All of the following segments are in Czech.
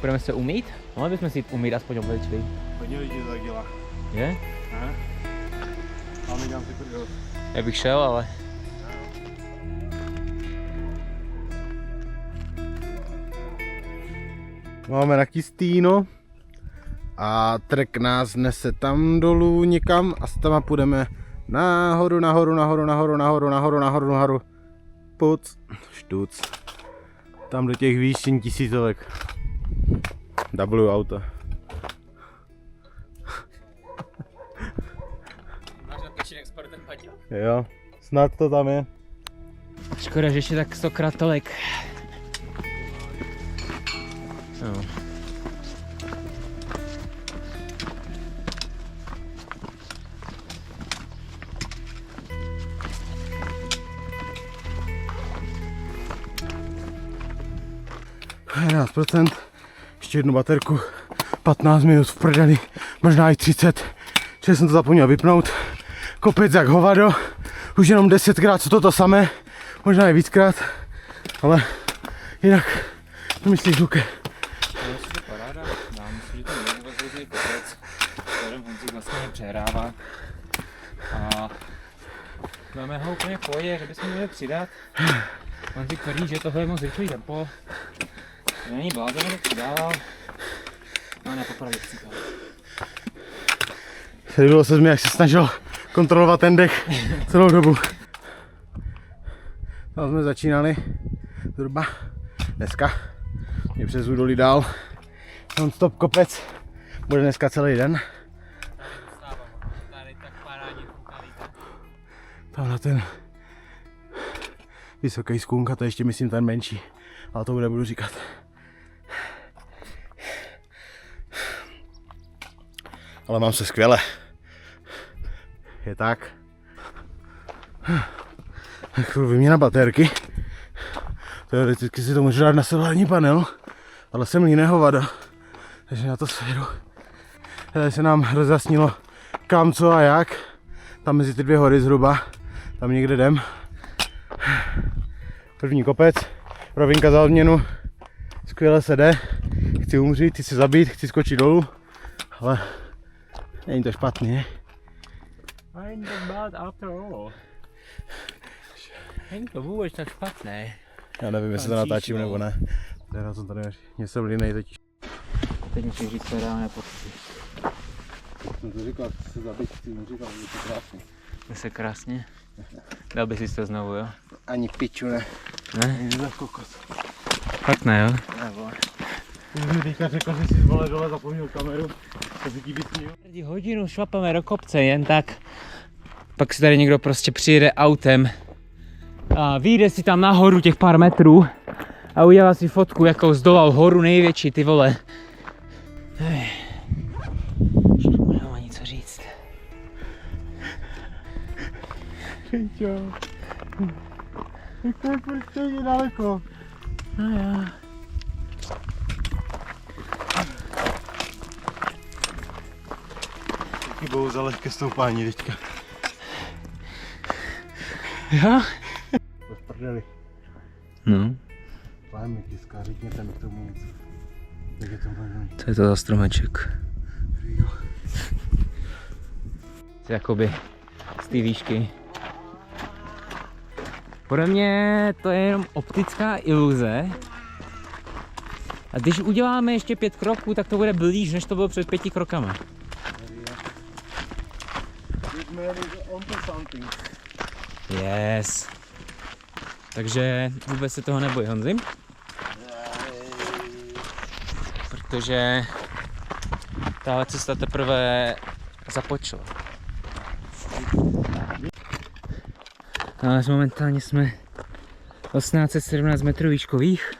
Budeme se umýt? Mohli bychom si jít umýt aspoň obličej. Hodně lidí to tak dělá. Je? Aha. A my dělám si prdel. Já bych šel, ale... Máme na Kistýno a trek nás nese tam dolů někam a tam půjdeme nahoru. Puc, štuc. Tam do těch výšin tisícovek. W auta. Máš natočený Sportem Paťo? Jo, snad to tam je. Škoda, že ještě tak 100krát tolik. No. Ještě jednu baterku, 15 minut v prdeli, možná i 30, že jsem to zapomněl vypnout. Kopec jak hovado, už jenom 10krát co to samé, možná i víckrát, ale jinak, co myslíš, Luke? To je paráda, já myslím, že to je nevazlivý kopec, kterým Honzik vlastně přehrává. A máme ho úplně v pohodě, že bychom měli přidat. Honzik tvrdí, že tohle je moc rychlý tempo. Není blázen, to přidával. No ne, popravdě chci to. Líbilo se mi, jak se snažil kontrolovat ten dech celou dobu. Tam jsme začínali zhruba dneska. Je přes údolí dál. Non-stop kopec. Bude dneska celý den. Tam na ten vysoký skůnka, to ještě myslím ten menší. Ale to nebudu říkat. Ale mám se skvěle. Je tak. Vyměna baterky. Teoreticky si to můžu dát na solární panel, ale jsem jiného vada. Takže na to svěru. Tady se nám rozjasnilo kam, co a jak. Tam mezi ty dvě hory zhruba. Tam někde jdem. První kopec. Rovinka za odměnu. Skvěle se jde. Chci umřít, chci se zabít, chci skočit dolů. Ale není to špatný, ne? Ain't that bad after all. Není to vůbec tak špatné. Já nevím, jestli to natáčím nebo ne. Já jsem tady něco mlínej totiž. Teď musím říct, co dáme pocty. Jsem to říkal, chci se zabít, chci umřít, ale je to krásný. Je se krásně. Dal by si to znovu, jo? Ani piču ne. Ne? Ani za kokos. Fakt ne, jo? Nebo. Ty jsi mi teďka řekl, že jsi z vole dole zapomněl kameru. To si ti vysmíl. Hodinu šlapeme do kopce jen tak. Pak si tady někdo prostě přijede autem a vyjde si tam nahoru těch pár metrů a udělá si fotku, jakou zdolal horu největší, ty vole. Nemám ani co říct. Čau. Jak to je prostě daleko. No jo. Chybou za lehké stoupání teďka. Jo? To prdeli. No. Pájme tiska, řekněte mi k tomu něco. Jak je to možný? Co je to za stromeček? Jakoby z té výšky. Podle mě to je jenom optická iluze. A když uděláme ještě 5 kroků, tak to bude blíž, než to bylo před 5 krokama. Yes. Takže vůbec se toho neboj, Honzi. Protože tahle cesta teprve započala. Ale momentálně jsme 1817 metrů výškových.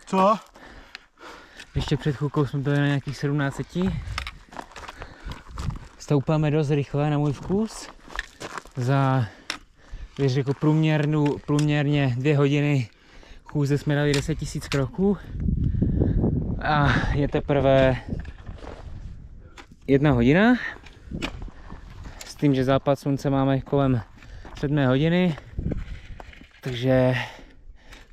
Co? Ještě před chvilkou jsme byli na nějakých 1700. Stoupáme dost rychle na můj vkus. Za, když řekl průměrně 2 hodiny chůze jsme dali 10 000 kroků. A je teprve 1 hodina. S tím, že západ slunce máme kolem 7 hodiny. Takže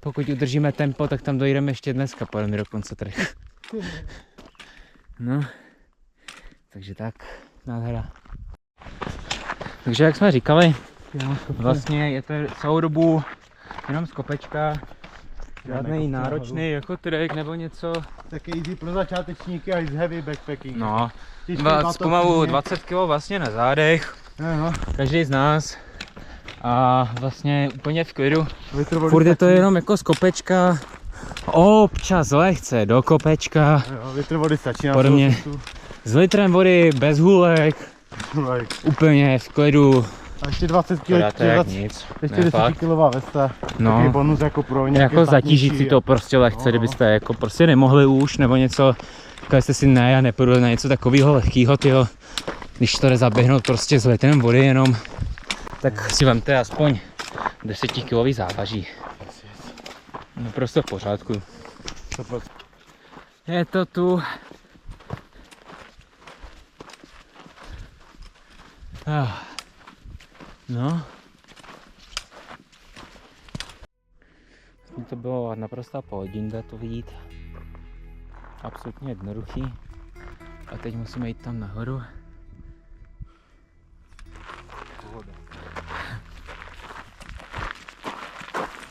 pokud udržíme tempo, tak tam dojdeme ještě dneska, pojedeme do konce trh. No, takže tak, nádhera. Takže jak jsme říkali, vlastně je to celou dobu jenom z kopečka, žádný náročný jako trek nebo něco. Tak easy pro začátečníky a z heavy backpacking. No, pomalu 20 kg vlastně na zádech, každý z nás. A vlastně úplně v klidu. Furt je to jenom jako z kopečka, občas lehce do kopečka. Litr vody stačí na Podobně. S litrem vody, bez hůlek, úplně v klidu. A ještě 20 kg, nic. ještě 10 kilová vesta. No. Takový bonus jako pro nějaké Jako zatížit si to prostě lehce, kdybyste jako prostě nemohli už nebo něco. Říkali jste si ne, já nepůjdu na něco takového lehkého, tyjo. Když to jde zaběhnout prostě s litrem vody jenom, tak si vemte aspoň 10 kilový závaží. No prostě v pořádku. Je to tu. No. To bylo naprosto pohodinné to vidět. Absolutně jednoduchý. A teď musíme jít tam nahoru.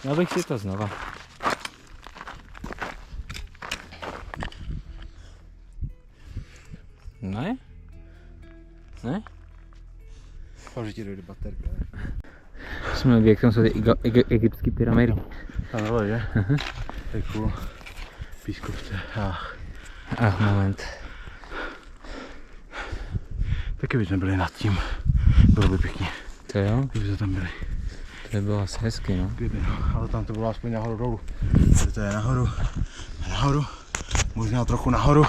Já bych si to znova. Ne? Ne? Že ti dojde baterka. Jsme objektem jsou ty egyptské pyramidy. Ano, že? Tak cool. Pískovce. Moment. Taky bychom byli nad tím. Bylo by pěkně. To jo? Kdyby se tam byli. To by bylo asi hezky, no. Kdyby, no. Ale tam to bylo aspoň nahoru dolů. To je nahoru. Možná trochu nahoru.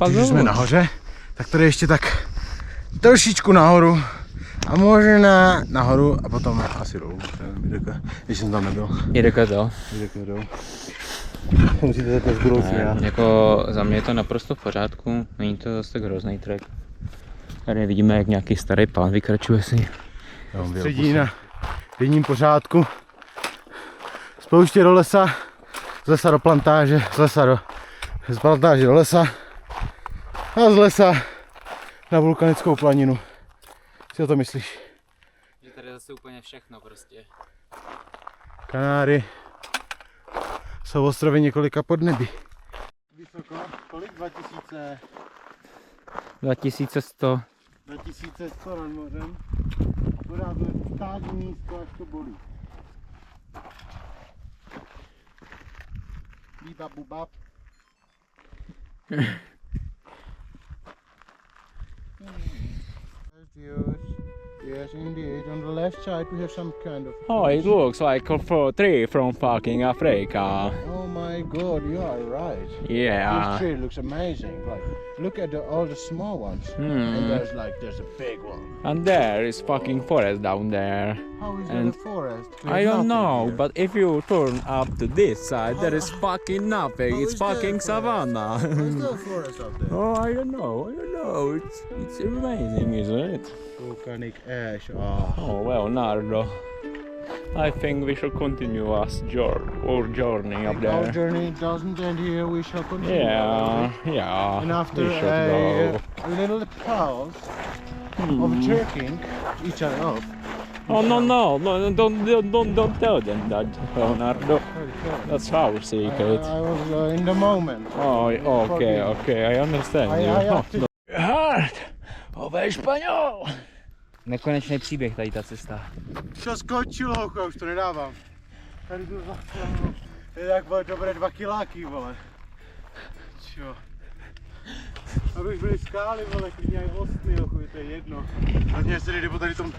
A když už jsme nahoře, tak tady ještě tak trošičku nahoru. A možná nahoru a potom asi dolů. Když jsem tam nebyl. Jedeka to. Musíte to z budoucí. Jako za mě je to naprosto v pořádku. Není to zase tak hrozný trek. Tady vidíme, jak nějaký starý pán vykračuje si. Středí na jedním pořádku. Z pouště do lesa, z lesa do plantáže, z plantáže do lesa a z lesa na vulkanickou planinu. Co o to myslíš? Že tady zase úplně všechno prostě. Kanáry jsou ostrovy několika podnebí. Vysoko? Kolik? 2000? 2100. 2100 nad mořem. Pořád stát nízko, až to bolí. Bíbab bubab. Yes, indeed. On the left side we have some kind of... Oh, it looks like a tree from fucking Africa. Oh my god, you are right. Yeah. This tree looks amazing. Like, look at all the small ones. And there's a big one. And there is fucking forest down there. How is there a forest? I don't know, but if you turn up to this side, there is fucking nothing. It's fucking savannah. There's no forest up there. Oh, I don't know. It's amazing, isn't it? Volcanic ash. Oh well, Nardo. I think we should continue our journey up Our there. journey doesn't end here. We shall continue. Yeah. And after we should go. a little pause of jerking each other up. Oh no! Don't tell them that, Leonardo. That's our secret. I was in the moment. Oh, okay, I understand you. Heart of a Španěl. Nekonečný příběh tady ta cesta. Co skočilo, já už to nedávám. Tady tu je tak bylo dobré 2 kiláky, vole. Čo? Abych byli skály, vole, klidně aj ostny, to je jedno. Hlavně se jde po tady tom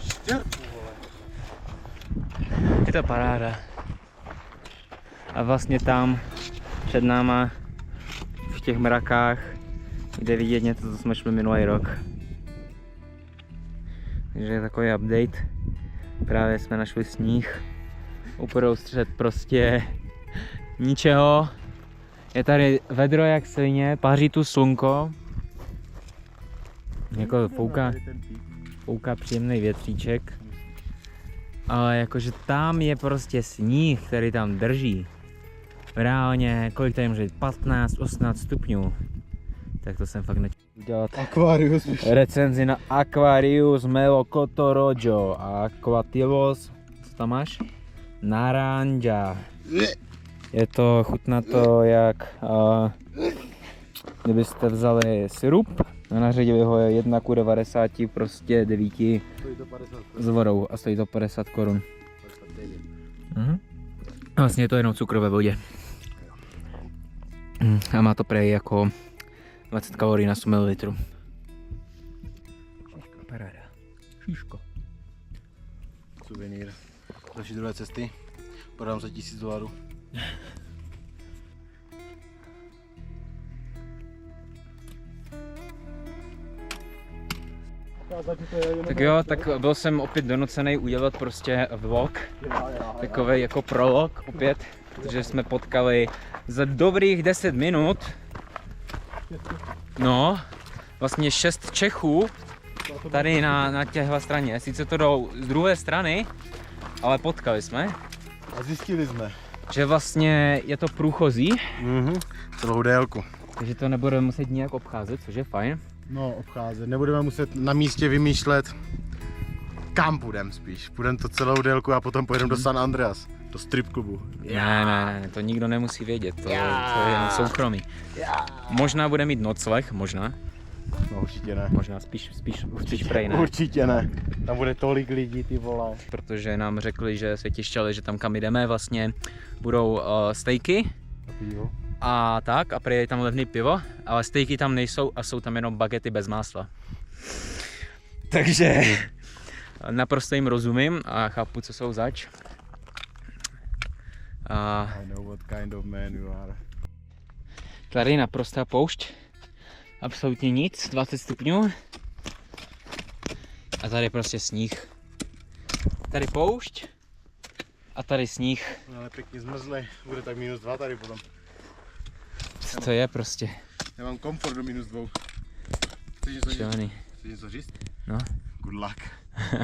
štěrku, vole. Je to paráda. A vlastně tam před náma v těch mrakách jde vidět něco, co jsme šli minulý rok. Takže je takový update. Právě jsme našli sníh. Uprostřed prostě ničeho. Je tady vedro jak svině, paří tu slunko. Jako fouká příjemný větříček. Ale jakože tam je prostě sníh, který tam drží. reálně, kolik tady může být, 15, 18 stupňů. Tak to jsem fakt nechtěl udělat. Aquarius. Recenzi na Aquarius Melo Cotorojo a Aquativos, co tam máš? Naranja. Je to, chutná to jak, kdybyste vzali sirup a naředili ho 1:90, prostě 9 s vodou a stojí to 50 korun. Vlastně je to jenom cukr ve vodě. A má to prej jako 20 kalorií na 100 ml. Paráda. Šíško. Suvenýr. Další druhé cesty. Podám za $1000. Tak jo, tak byl jsem opět donucený udělat prostě vlog. Takový jako prolog opět, protože jsme potkali za dobrých 10 minut. No, vlastně 6 Čechů tady na těchto straně. Sice to jdou z druhé strany, ale potkali jsme. A zjistili jsme. Že vlastně je to průchozí. Celou délku. Takže to nebudeme muset nijak obcházet, což je fajn. No, obcházet. Nebudeme muset na místě vymýšlet, kam půjdeme spíš. Půjdeme to celou délku a potom pojedeme do San Andreas. Do strip klubu. Ne, to nikdo nemusí vědět, to je jen soukromí. Možná bude mít nocleh, možná. No určitě ne. Možná spíš prej ne. Určitě ne. Tam bude tolik lidí, ty vole. Protože nám řekli, že světišťali, že tam kam jdeme vlastně budou stejky. A pivo. A tak, a prý je tam levný pivo, ale stejky tam nejsou a jsou tam jenom bagety bez másla. Takže naprosto jim rozumím a chápu, co jsou zač. I know what kind of man you are. Tady naprostá poušť. Absolutně nic, 20 stupňů. A tady prostě sníh. Tady poušť a tady sníh. No, ale pěkně zmrzli, bude tak -2 tady potom. Co to je prostě? Já mám komfort do -2. Šílený. Chceš něco říct? No. Good luck.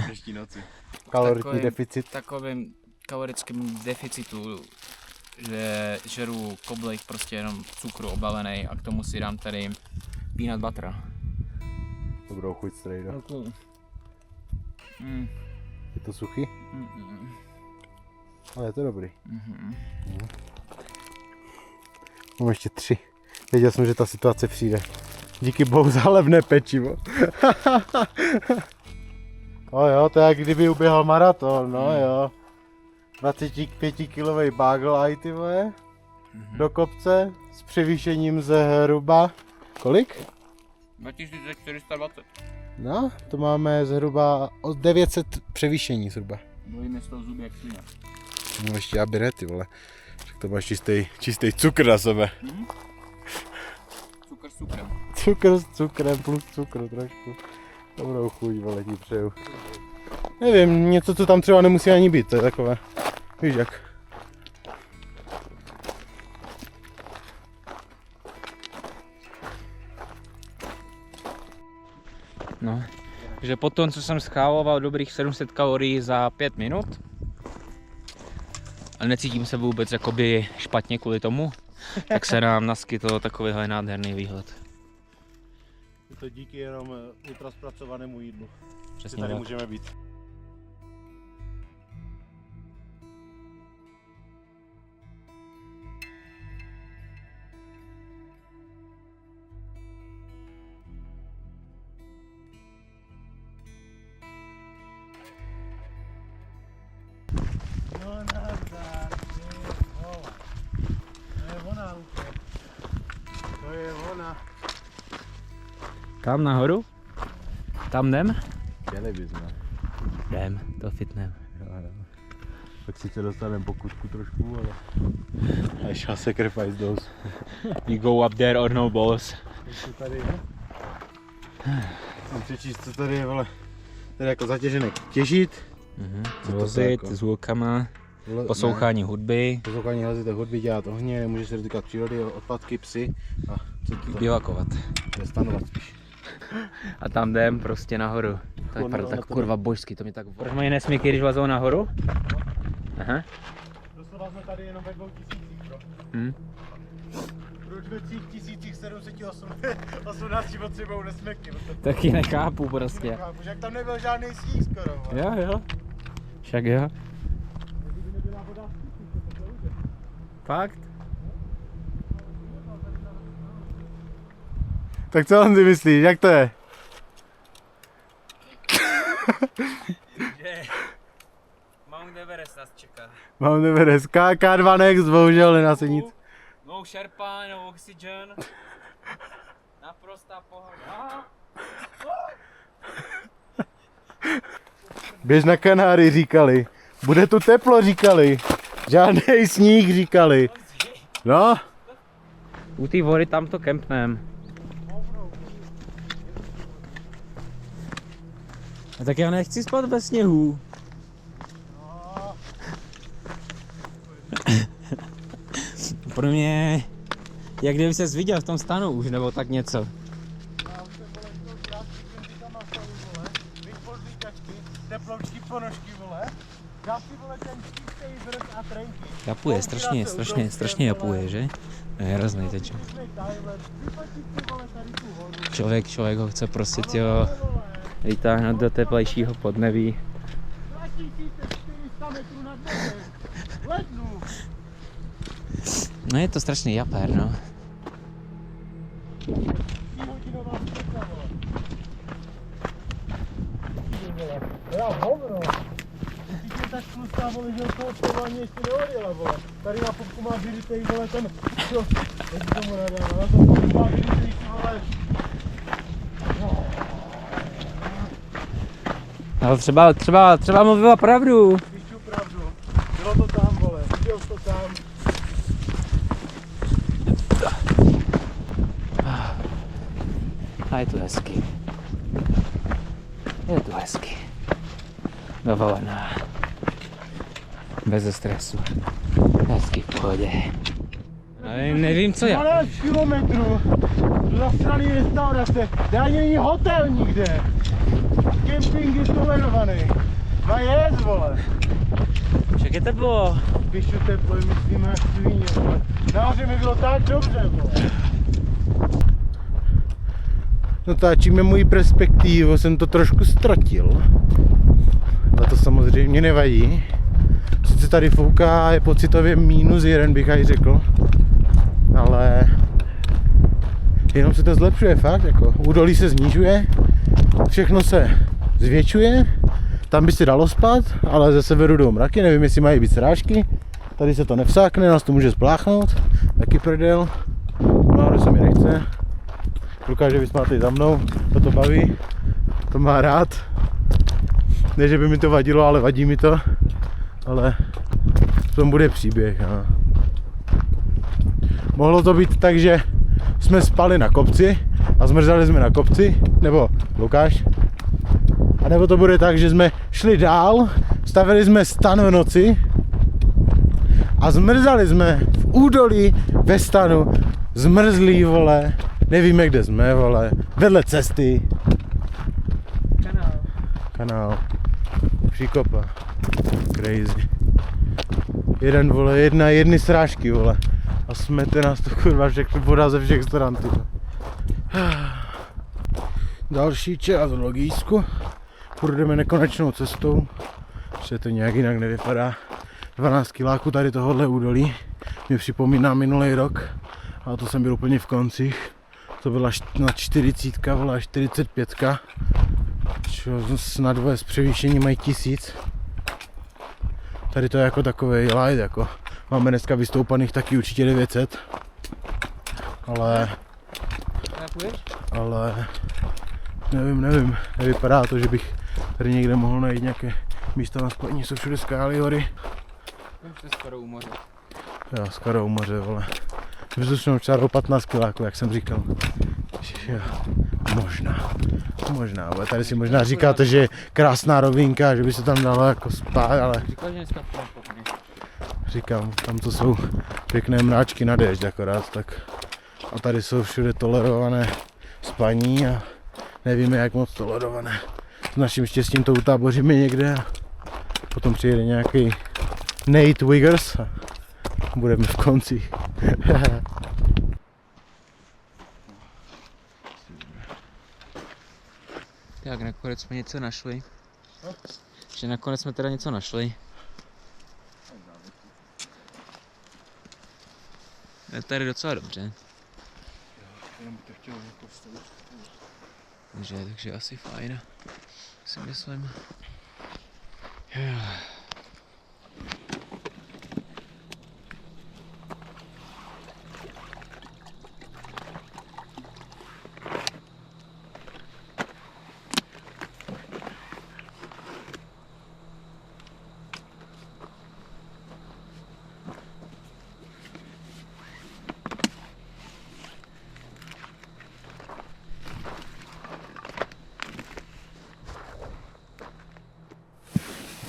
Dnešní noci. Kaloritní deficit. Takovým kalorickým deficitu, že žeru koblek prostě jenom cukru obalený a k tomu si dám tady peanut butter. Dobrou chuť strejda. Mm. Je to suchý? Ale je to dobrý. Mám ještě 3. Věděl jsem, že ta situace přijde. Díky bohu za levné pečivo. No jo, to je jak kdyby uběhal maraton, no jo. 25-kilový bagel, ty vole, do kopce s převýšením zhruba, kolik? 2420. No, to máme zhruba o 900 převýšení zhruba. Bolíme z toho zuby jak svině. No ještě aby ne, ty vole. Tak to máš čistý cukr na sebe. Cukr s cukrem. Cukr s cukrem plus cukr trošku. Dobrou chuť, vole, ti přeju. Nevím, něco, co tam třeba nemusí ani být, to je takové. Víš jak. No, takže po tom, co jsem schávaloval dobrých 700 kalorií za 5 minut a necítím se vůbec jakoby špatně kvůli tomu, tak se nám naskytl takovýhle nádherný výhled. Je to díky jenom ultraspracovanému jídlu. Přesně Tady tak. můžeme být. No nazdar, to je ona, to je ona. Tam nahoru? Tam jdem? Chtěli bychom. Jdem, to fitnem. Tak sice dostaneme pokusku trošku, ale I shall sacrifice those. We go up there or no balls. Co tady je? Mám přečíst, co tady je, vole. Tady jako zatěženek těžit. Co to Vozit jako? s hulkama, poslouchání hudby, Poslouchání hlasité hudby, dělat ohně, nemůže se dotýkat přírody, odpadky, psy a co to bivakovat. je stanovat spíš. A tam jdem prostě nahoru. To je Ono tak to- kurva božský, to mě tak... Proč mají nesmíky, když vlezou nahoru? Aha. Doslova jsme tady jenom ve 2000. Proč ve 3718 potřebou nesmyky? Taky nechápu prostě. Nechápu, že jak tam nebyl žádný sníh skoro. Jo. Však jo. Fakt? Tak co on si myslíš, jak to je? Mount Everest nás čeká. Mám Everest, K2 Next, bohužel nedá se nic. No šerpa, no oxygen. Naprostá pohoda. Běž na Kanáry, říkali. Bude tu teplo, říkali. Žádný sníh, říkali. No. U té vody tam to kempnem. A tak já nechci spát ve sněhu. Pro mě, jak kdyby ses viděl v tom stanu už, nebo tak něco. Teploučky ponožky, vole. Dá si, vole, ten čistý vrch a trenky. Japuje, strašně japuje, že? Je hrozný teď. Člověk ho chce prostě těho vytáhnout do teplejšího podnebí. 2400 metrů nad mořem. V lednu. No je to strašný japér, no. 3hodinová střecha, vole. Já hovno. Ty tě tak tlustá, vole, že toho strování ještě neodjela, vole. Tady na popku má vyrytej, vole, ten... Co? Jak tomu nadám, na tom popku má vyrytej, vole. Ale třeba mluvila pravdu. Píšu pravdu. Bylo to tam, vole. Viděl to tam. A je tu hezky. Je tu hezky. Dovolená. Bez stresu. Hezky v pohodě. Ale nevím co já. 12 kilometrů do zasraný restaurace. Tady není hotel nikde. Kemping je tolerovaný. No jest, vole. Však je teplo. Píšu teplo, myslíme jak svině, vole. Nahoře mi bylo tak dobře, vole. Natáčíme moji perspektivu, jsem to trošku ztratil. Ale to samozřejmě nevadí. Sice tady fouká, je pocitově -1, bych aj řekl. Ale jenom se to zlepšuje, fakt, jako. Údolí se snižuje, všechno se zvětšuje. Tam by se dalo spát, ale ze severu jdou mraky, nevím jestli mají být srážky. Tady se to nevsákne, nás to může spláchnout, taky prdel. Nahoře se mi nechce. Lukáš, že bys tady za mnou, to baví, to má rád. Ne, že by mi to vadilo, ale vadí mi to. Ale v tom bude příběh. No. Mohlo to být tak, že jsme spali na kopci a zmrzali jsme na kopci, nebo Lukáš. A nebo to bude tak, že jsme šli dál, stavili jsme stan v noci a zmrzali jsme v údolí ve stanu, zmrzlí, vole, nevíme kde jsme, vole, vedle cesty. Kanál. Příkopa. Crazy. Jedny srážky, vole. A smete nás to kurva všechno voda ze všech stran, ty. Další čas v Logísku. Půjdeme nekonečnou cestou. Že to nějak jinak nevypadá. 12 kiláků tady tohohle údolí. Mě připomíná minulý rok. A to jsem byl úplně v koncích. To byla na 40, vole, 45. Na dvoje s převýšením mají 1000. Tady to je jako takový light, jako. Máme dneska vystoupaných taky určitě 900. Ale nevím, nevypadá to, že bych tady někde mohl najít nějaké místo na spojení, jsou všude skály, hory. Už jste skoro u moře. Jo, skoro u moře, vole. Vzdušnou čárou 15 kiláků, jak jsem říkal. Jo, možná, ale tady si možná říkáte, že je krásná rovinka, že by se tam dalo jako spát, ale Říkal, že dneska pokoj. říkám, tam to jsou pěkné mráčky na déšť akorát, tak a tady jsou všude tolerované spaní a nevíme jak moc tolerované. S naším štěstím to utáboříme někde a potom přijede nějaký Nate Wiggers budeme v konci. Tak nakonec jsme něco našli. Že nakonec jsme teda něco našli. Je tady docela dobře. Takže asi fajn. Si myslím.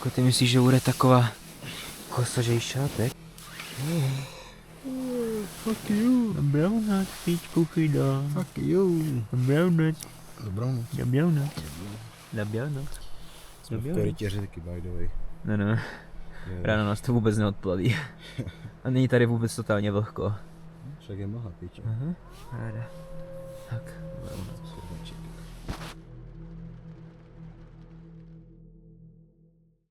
Jako ty myslíš, že bude taková kosažej šátek? Fuck you. Dobranoc, píčku chyda. Fuck you. Dobranoc. Dobranoc. Dobranoc. Dobranoc. Jsme v korytěři taky, by the way. No. Ráno nás to vůbec neodplaví. A není tady vůbec totálně vlhko. Však je mlha, piče. Ráda.